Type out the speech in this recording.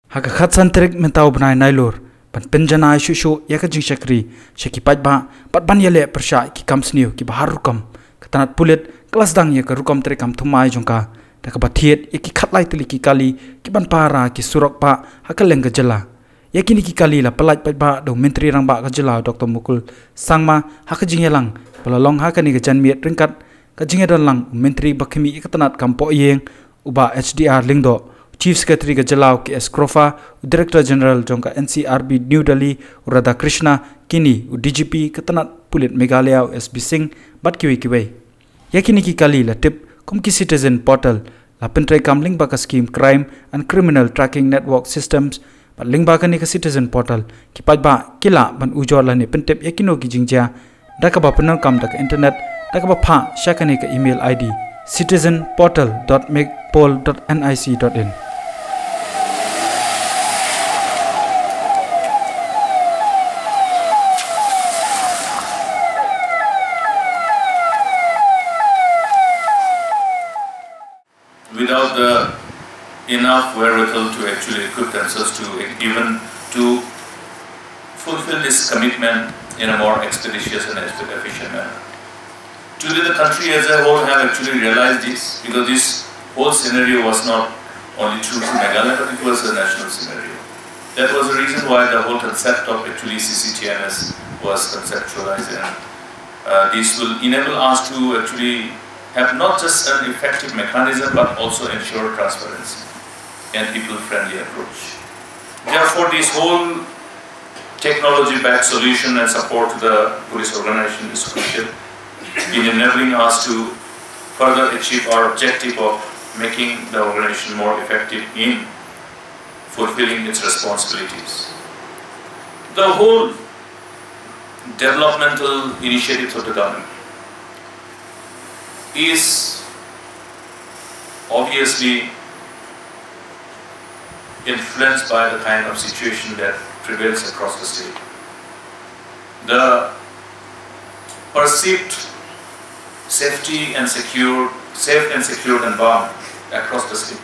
Haka khat santrek mentau benai nailur pan penjana shushu yaka jing shakri shaki pajba patban yale persha ki kam sniu ki bahar rukam Tnat Pulit kelas Sdang yaka rukam terekam thumai jongka daka bathiet yaki khatlai tili ki kali ki ban para ki surok pa Haka lenga Jylla yakini ki kali la palaj pajba do menteri rangba ka Jylla Dr Mukul sangma Haka jingyelang palalong Haka ni ka janmiet ringkat ka jingedon lang menteri bakhimi Tnat kampo yeng uba HDR lingdo Chief Secretary ka Jylla ki Escrofa, Director General jongka NCRB New Delhi Radha Krishna kini DGP ka Tnat Pulit Meghalaya SB Singh bat kiwi kiwei. Yakini ki kali la tip kum ki citizen portal la pentrai kam link ba ka scheme crime and criminal tracking network systems bat link ba ka ni ka citizen portal ki paj ba kila ban ujor la ni pentep yakino ki jingja daka ba penal kam daka internet daka ba pha shakani ka email ID citizenportal.megpol.nic.in. Without the enough wherewithal to actually equip themselves to even to fulfill this commitment in a more expeditious and efficient manner. Today the country as a whole have actually realized this, because this whole scenario was not only true to Meghalaya, but it was a national scenario. That was the reason why the whole concept of actually CCTMS was conceptualized, and this will enable us to actually have not just an effective mechanism but also ensure transparency and people-friendly approach. Therefore, this whole technology-backed solution and support to the police organization is crucial in enabling us to further achieve our objective of making the organization more effective in fulfilling its responsibilities. The whole developmental initiatives of the government is obviously influenced by the kind of situation that prevails across the state. The perceived safe and secure environment across the state